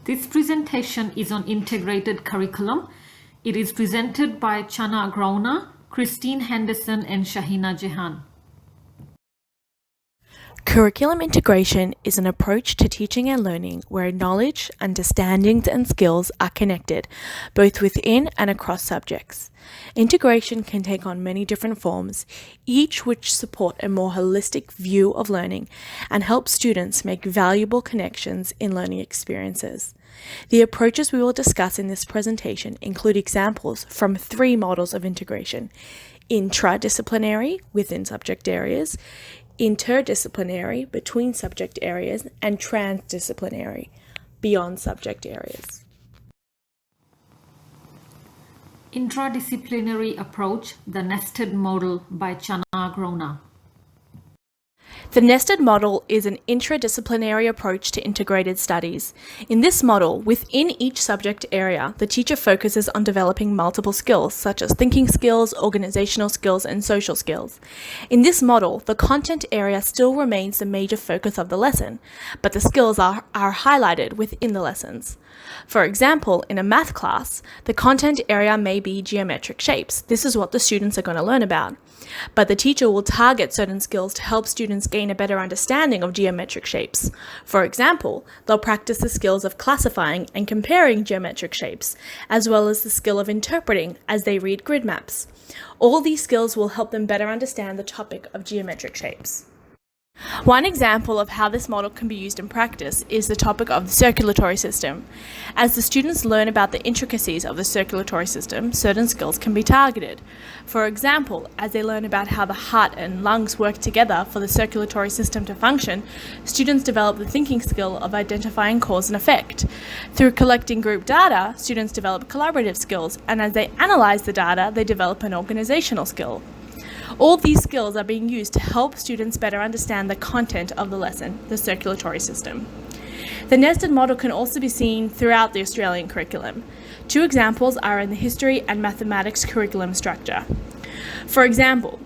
This presentation is on integrated curriculum. It is presented by Chana Grauna, Christine Henderson, and Shahina Jehan. Curriculum integration is an approach to teaching and learning where knowledge, understandings, and skills are connected, both within and across subjects. Integration can take on many different forms, each which support a more holistic view of learning and help students make valuable connections in learning experiences. The approaches we will discuss in this presentation include examples from 3 models of integration: intradisciplinary, within subject areas; interdisciplinary, between subject areas; and transdisciplinary, beyond subject areas. Intradisciplinary approach, the nested model by Chana Grauna. The nested model is an intradisciplinary approach to integrated studies. In this model, within each subject area, the teacher focuses on developing multiple skills, such as thinking skills, organizational skills, and social skills. In this model, the content area still remains the major focus of the lesson, but the skills are highlighted within the lessons. For example, in a math class, the content area may be geometric shapes. This is what the students are going to learn about. But the teacher will target certain skills to help students gain a better understanding of geometric shapes. For example, they'll practice the skills of classifying and comparing geometric shapes, as well as the skill of interpreting as they read grid maps. All these skills will help them better understand the topic of geometric shapes. One example of how this model can be used in practice is the topic of the circulatory system. As the students learn about the intricacies of the circulatory system, certain skills can be targeted. For example, as they learn about how the heart and lungs work together for the circulatory system to function, students develop the thinking skill of identifying cause and effect. Through collecting group data, students develop collaborative skills, and as they analyze the data, they develop an organizational skill. All these skills are being used to help students better understand the content of the lesson, the circulatory system. The nested model can also be seen throughout the Australian curriculum. 2 examples are in the history and mathematics curriculum structure. For example,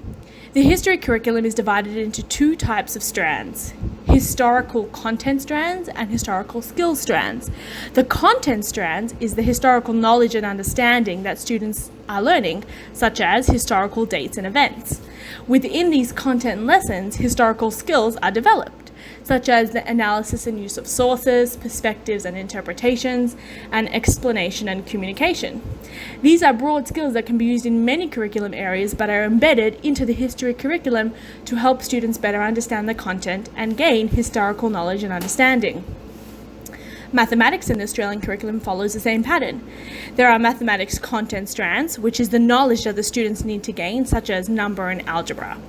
the history curriculum is divided into 2 types of strands: historical content strands and historical skills strands. The content strands is the historical knowledge and understanding that students are learning, such as historical dates and events. Within these content lessons, historical skills are developed, such as the analysis and use of sources, perspectives and interpretations, and explanation and communication. These are broad skills that can be used in many curriculum areas but are embedded into the history curriculum to help students better understand the content and gain historical knowledge and understanding. Mathematics in the Australian curriculum follows the same pattern. There are mathematics content strands, which is the knowledge that the students need to gain, such as number and algebra.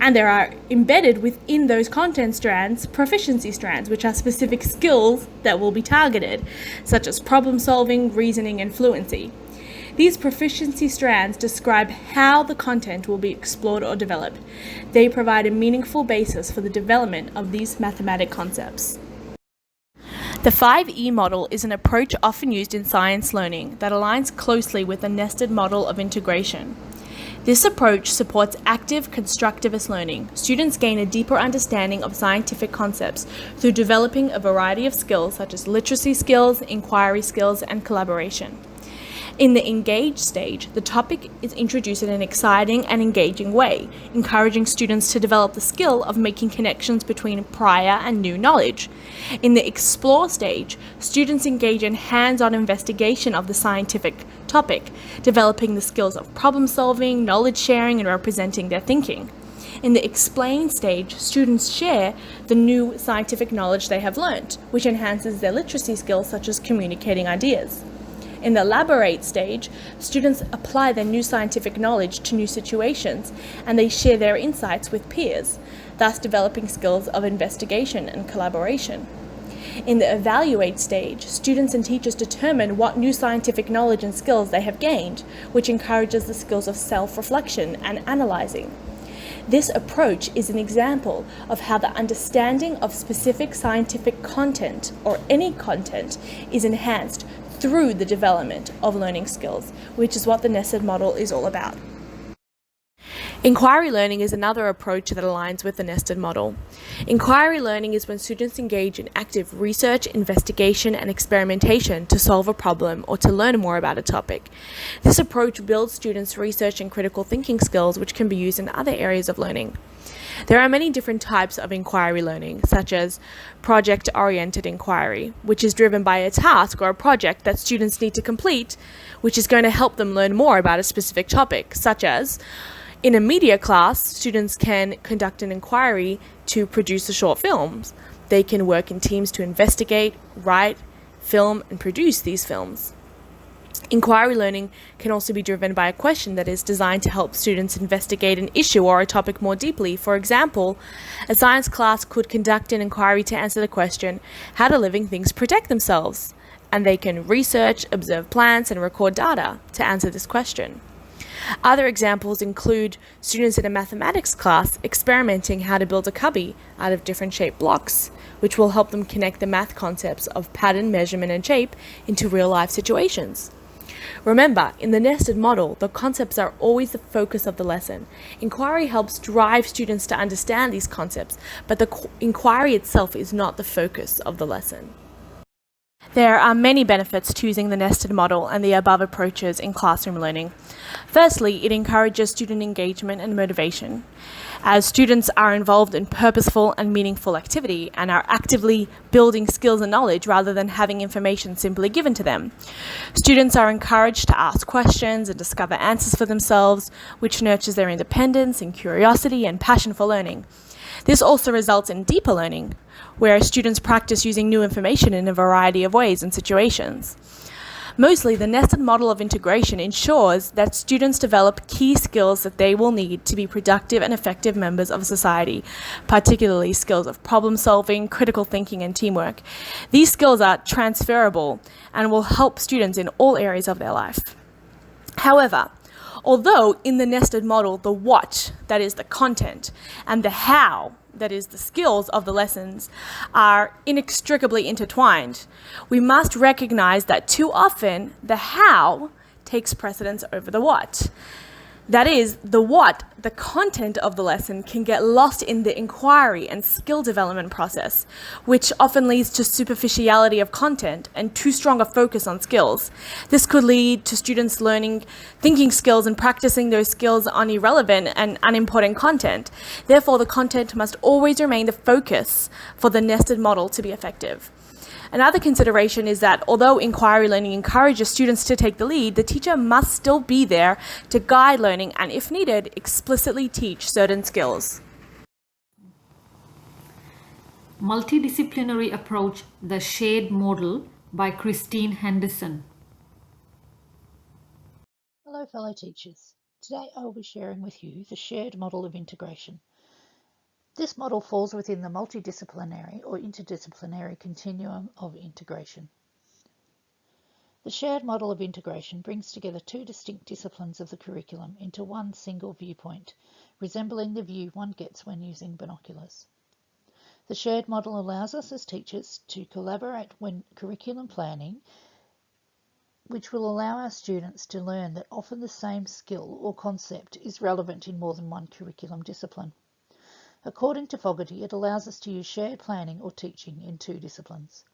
And there are embedded within those content strands proficiency strands, which are specific skills that will be targeted, such as problem solving, reasoning, and fluency. These proficiency strands describe how the content will be explored or developed. They provide a meaningful basis for the development of these mathematic concepts. The 5E model is an approach often used in science learning that aligns closely with the nested model of integration. This approach supports active constructivist learning. Students gain a deeper understanding of scientific concepts through developing a variety of skills such as literacy skills, inquiry skills, and collaboration. In the engage stage, the topic is introduced in an exciting and engaging way, encouraging students to develop the skill of making connections between prior and new knowledge. In the explore stage, students engage in hands-on investigation of the scientific topic, developing the skills of problem solving, knowledge sharing, and representing their thinking. In the explain stage, students share the new scientific knowledge they have learnt, which enhances their literacy skills such as communicating ideas. In the elaborate stage, students apply their new scientific knowledge to new situations and they share their insights with peers, thus developing skills of investigation and collaboration. In the evaluate stage, students and teachers determine what new scientific knowledge and skills they have gained, which encourages the skills of self-reflection and analysing. This approach is an example of how the understanding of specific scientific content, or any content, is enhanced through the development of learning skills, which is what the nested model is all about. Inquiry learning is another approach that aligns with the nested model. Inquiry learning is when students engage in active research, investigation, and experimentation to solve a problem or to learn more about a topic. This approach builds students' research and critical thinking skills, which can be used in other areas of learning. There are many different types of inquiry learning, such as project-oriented inquiry, which is driven by a task or a project that students need to complete, which is going to help them learn more about a specific topic, such as in a media class, students can conduct an inquiry to produce a short film. They can work in teams to investigate, write, film, and produce these films. Inquiry learning can also be driven by a question that is designed to help students investigate an issue or a topic more deeply. For example, a science class could conduct an inquiry to answer the question, how do living things protect themselves? And they can research, observe plants, and record data to answer this question. Other examples include students in a mathematics class experimenting how to build a cubby out of different shaped blocks, which will help them connect the math concepts of pattern, measurement, and shape into real-life situations. Remember, in the nested model, the concepts are always the focus of the lesson. Inquiry helps drive students to understand these concepts, but the inquiry itself is not the focus of the lesson. There are many benefits to using the nested model and the above approaches in classroom learning. Firstly, it encourages student engagement and motivation, as students are involved in purposeful and meaningful activity and are actively building skills and knowledge rather than having information simply given to them. Students are encouraged to ask questions and discover answers for themselves, which nurtures their independence and curiosity and passion for learning. This also results in deeper learning, where students practice using new information in a variety of ways and situations. Mostly, the nested model of integration ensures that students develop key skills that they will need to be productive and effective members of society, particularly skills of problem solving, critical thinking, and teamwork. These skills are transferable and will help students in all areas of their life. However, although in the nested model, the what, that is the content, and the how, that is the skills of the lessons, are inextricably intertwined, we must recognize that too often the how takes precedence over the what. That is, the what, the content of the lesson, can get lost in the inquiry and skill development process, which often leads to superficiality of content and too strong a focus on skills. This could lead to students learning thinking skills and practicing those skills on irrelevant and unimportant content. Therefore, the content must always remain the focus for the nested model to be effective. Another consideration is that although inquiry learning encourages students to take the lead, the teacher must still be there to guide learning and, if needed, explicitly teach certain skills. Multidisciplinary approach, the shared model, by Christine Henderson. Hello fellow teachers. Today I will be sharing with you the shared model of integration. This model falls within the multidisciplinary or interdisciplinary continuum of integration. The shared model of integration brings together two distinct disciplines of the curriculum into one single viewpoint, resembling the view one gets when using binoculars. The shared model allows us as teachers to collaborate when curriculum planning, which will allow our students to learn that often the same skill or concept is relevant in more than one curriculum discipline. According to Fogarty, it allows us to use shared planning or teaching in two disciplines.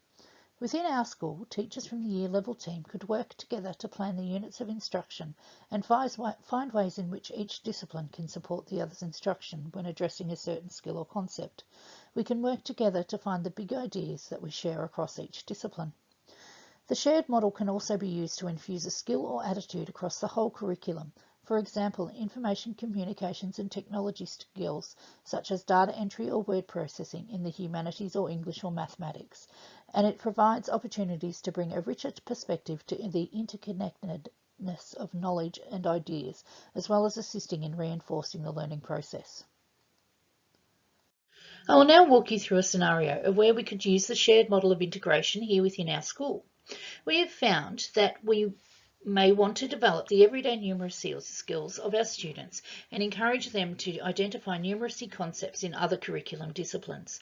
Within our school, teachers from the year level team could work together to plan the units of instruction and find ways in which each discipline can support the other's instruction when addressing a certain skill or concept. We can work together to find the big ideas that we share across each discipline. The shared model can also be used to infuse a skill or attitude across the whole curriculum. For example, information communications and technology skills such as data entry or word processing in the humanities or English or mathematics, and it provides opportunities to bring a richer perspective to the interconnectedness of knowledge and ideas, as well as assisting in reinforcing the learning process. I will now walk you through a scenario of where we could use the shared model of integration here within our school. We have found that we may want to develop the everyday numeracy skills of our students and encourage them to identify numeracy concepts in other curriculum disciplines.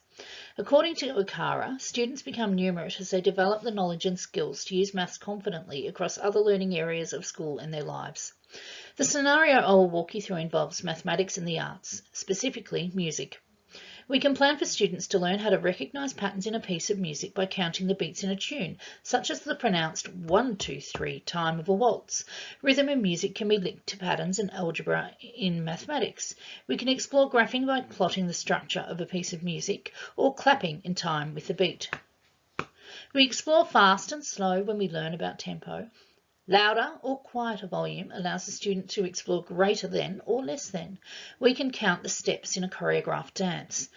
According to Okara, students become numerate as they develop the knowledge and skills to use maths confidently across other learning areas of school and their lives. The scenario I will walk you through involves mathematics and the arts, specifically music. We can plan for students to learn how to recognise patterns in a piece of music by counting the beats in a tune, such as the pronounced 1, 2, 3 time of a waltz. Rhythm in music can be linked to patterns and algebra in mathematics. We can explore graphing by plotting the structure of a piece of music or clapping in time with the beat. We explore fast and slow when we learn about tempo. Louder or quieter volume allows the student to explore greater than or less than. We can count the steps in a choreographed dance.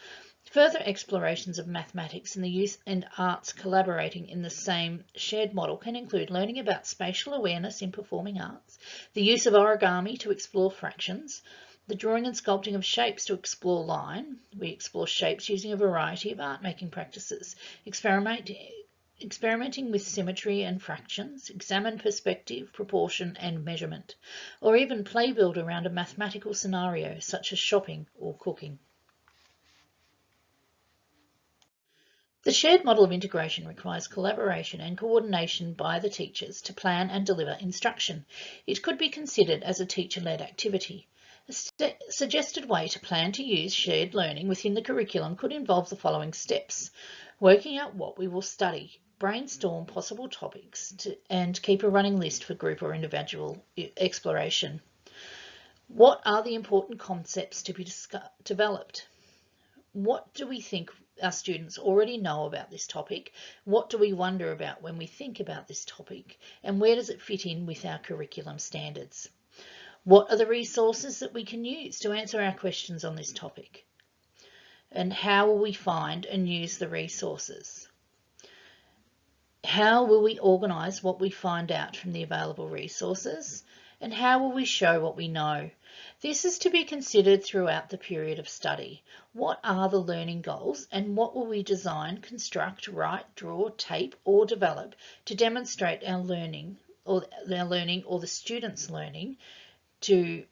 Further explorations of mathematics and the youth and arts collaborating in the same shared model can include learning about spatial awareness in performing arts, the use of origami to explore fractions, the drawing and sculpting of shapes to explore line. We explore shapes using a variety of art-making practices, experimenting with symmetry and fractions, examine perspective, proportion and measurement, or even play build around a mathematical scenario such as shopping or cooking. The shared model of integration requires collaboration and coordination by the teachers to plan and deliver instruction. It could be considered as a teacher-led activity. A suggested way to plan to use shared learning within the curriculum could involve the following steps: working out what we will study, brainstorm possible topics, and keep a running list for group or individual exploration. What are the important concepts to be developed? What do we think our students already know about this topic? What do we wonder about when we think about this topic? And where does it fit in with our curriculum standards? What are the resources that we can use to answer our questions on this topic? And how will we find and use the resources? How will we organise what we find out from the available resources? And how will we show what we know? This is to be considered throughout the period of study. What are the learning goals and what will we design, construct, write, draw, tape or develop to demonstrate our learning or the students' learning to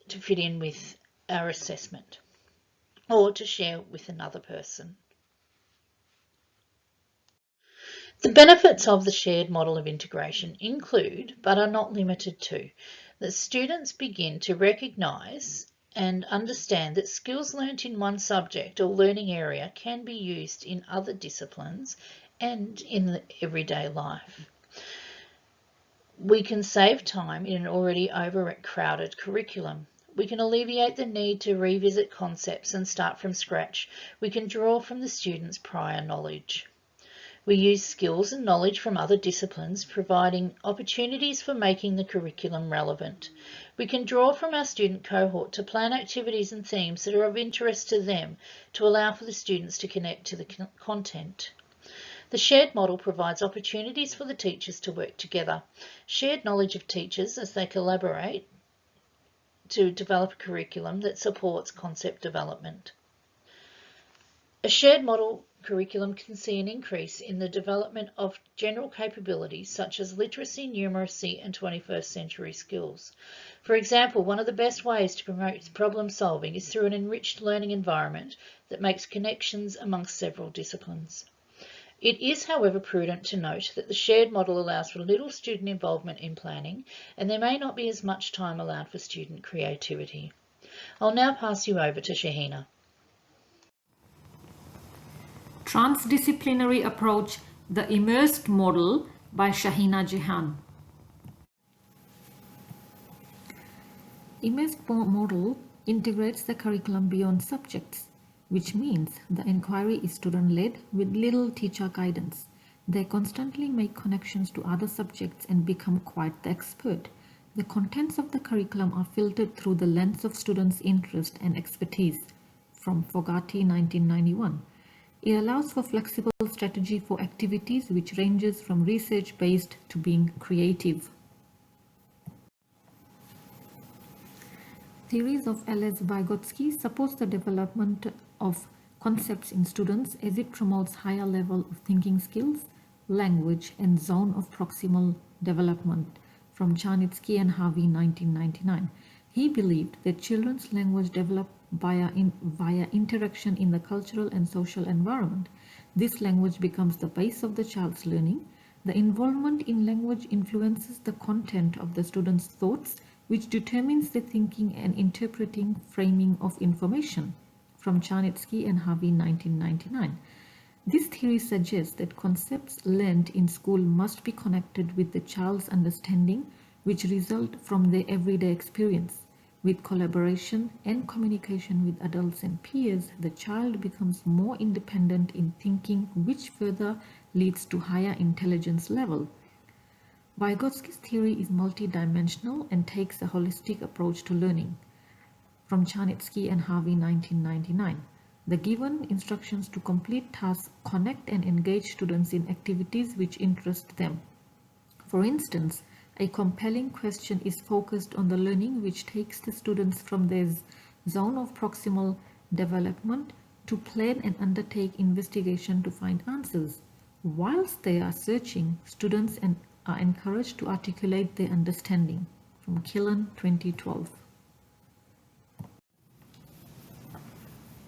fit in with our assessment or to share with another person? The benefits of the shared model of integration include, but are not limited to, that students begin to recognise and understand that skills learnt in one subject or learning area can be used in other disciplines and in everyday life. We can save time in an already overcrowded curriculum. We can alleviate the need to revisit concepts and start from scratch. We can draw from the students' prior knowledge. We use skills and knowledge from other disciplines, providing opportunities for making the curriculum relevant. We can draw from our student cohort to plan activities and themes that are of interest to them to allow for the students to connect to the content. The shared model provides opportunities for the teachers to work together. Shared knowledge of teachers as they collaborate to develop a curriculum that supports concept development. A shared model curriculum can see an increase in the development of general capabilities such as literacy, numeracy and 21st century skills. For example, one of the best ways to promote problem solving is through an enriched learning environment that makes connections amongst several disciplines. It is, however, prudent to note that the shared model allows for little student involvement in planning, and there may not be as much time allowed for student creativity. I'll now pass you over to Shahina. Transdisciplinary Approach, the Immersed Model by Shahina Jehan. Immersed model integrates the curriculum beyond subjects, which means the inquiry is student-led with little teacher guidance. They constantly make connections to other subjects and become quite the expert. The contents of the curriculum are filtered through the lens of students' interest and expertise, from Fogarty 1991. It allows for flexible strategy for activities which ranges from research-based to being creative. Theories of Ales Vygotsky supports the development of concepts in students as it promotes higher level of thinking skills, language, and zone of proximal development, from Charnitsky and Harvey 1999. He believed that children's language developed via interaction in the cultural and social environment. This language becomes the base of the child's learning. The involvement in language influences the content of the student's thoughts which determines the thinking and interpreting framing of information, from Charnetsky and Harvey, 1999. This theory suggests that concepts learned in school must be connected with the child's understanding, which result from their everyday experience. With collaboration and communication with adults and peers, the child becomes more independent in thinking, which further leads to higher intelligence level. Vygotsky's theory is multidimensional and takes a holistic approach to learning, from Charnetsky and Harvey, 1999. The given instructions to complete tasks connect and engage students in activities which interest them. For instance, a compelling question is focused on the learning which takes the students from their zone of proximal development to plan and undertake investigation to find answers. Whilst they are searching, students are encouraged to articulate their understanding, from Killen, 2012.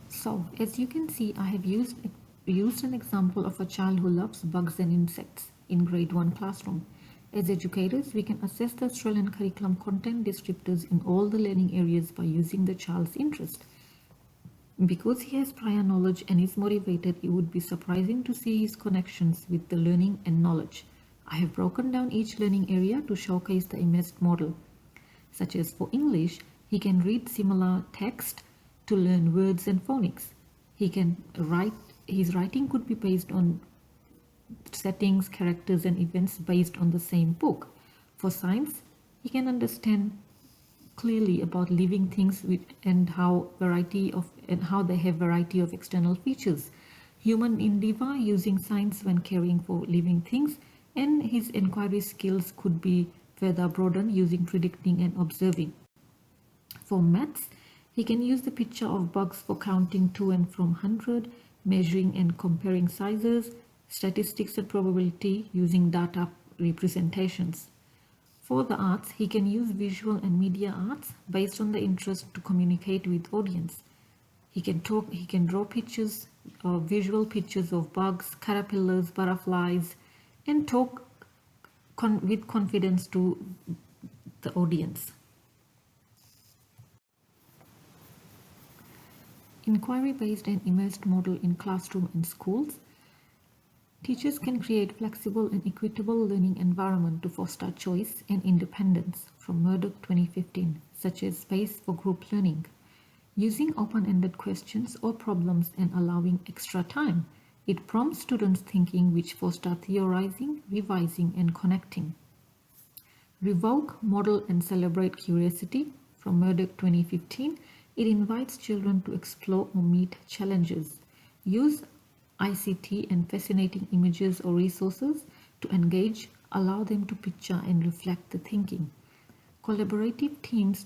So, as you can see, I have used an example of a child who loves bugs and insects in grade 1 classroom. As educators, we can assess the Australian curriculum content descriptors in all the learning areas by using the child's interest. Because he has prior knowledge and is motivated, it would be surprising to see his connections with the learning and knowledge. I have broken down each learning area to showcase the immersed model, such as for English, he can read similar text to learn words and phonics. He can write, his writing could be based on settings, characters and events based on the same book. For science, he can understand clearly about living things and how they have variety of external features. Human endeavor using science when caring for living things, and his inquiry skills could be further broadened using predicting and observing. For maths, he can use the picture of bugs for counting to and from 100, measuring and comparing sizes, statistics and probability using data representations. For the arts, he can use visual and media arts based on the interest to communicate with audience. He can draw pictures or visual pictures of bugs, caterpillars, butterflies, and talk with confidence to the audience. Inquiry-based and immersed model in classroom and schools. Teachers can create flexible and equitable learning environment to foster choice and independence, from Murdoch, 2015, such as space for group learning. Using open-ended questions or problems and allowing extra time, it prompts students' thinking, which foster theorizing, revising and connecting. Revoke, model and celebrate curiosity, from Murdoch, 2015. It invites children to explore or meet challenges. Use ICT and fascinating images or resources to engage, allow them to picture and reflect the thinking. Collaborative teams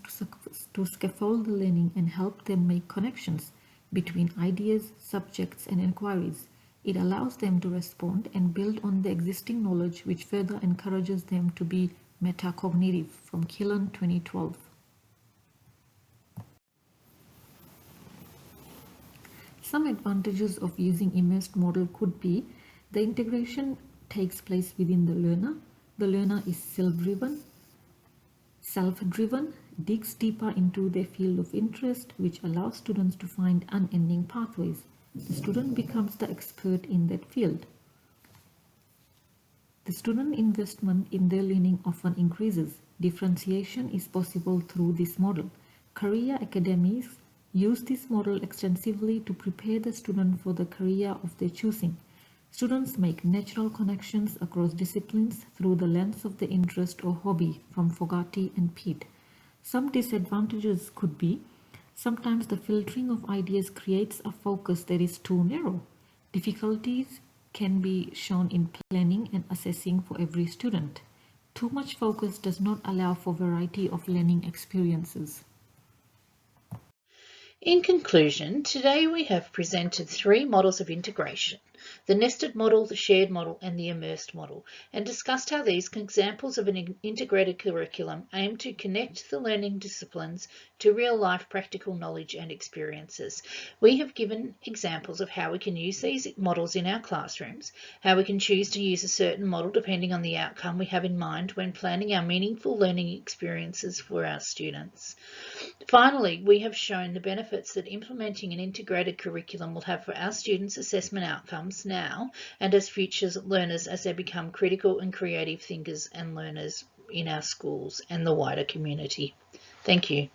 to scaffold the learning and help them make connections between ideas, subjects and inquiries. It allows them to respond and build on the existing knowledge, which further encourages them to be metacognitive, from Killen, 2012. Some advantages of using immersed model could be the integration takes place within the learner is self-driven, digs deeper into their field of interest, which allows students to find unending pathways. The student becomes the expert in that field. The student investment in their learning often increases. Differentiation is possible through this model. Career academies use this model extensively to prepare the student for the career of their choosing. Students make natural connections across disciplines through the lens of their interest or hobby, from Fogarty and Pete. Some disadvantages could be, sometimes the filtering of ideas creates a focus that is too narrow. Difficulties can be shown in planning and assessing for every student. Too much focus does not allow for variety of learning experiences. In conclusion, today we have presented 3 models of integration: the nested model, the shared model and the immersed model, and discussed how these examples of an integrated curriculum aim to connect the learning disciplines to real-life practical knowledge and experiences. We have given examples of how we can use these models in our classrooms, how we can choose to use a certain model depending on the outcome we have in mind when planning our meaningful learning experiences for our students. Finally, we have shown the benefits that implementing an integrated curriculum will have for our students' assessment outcomes now and as future learners as they become critical and creative thinkers and learners in our schools and the wider community. Thank you.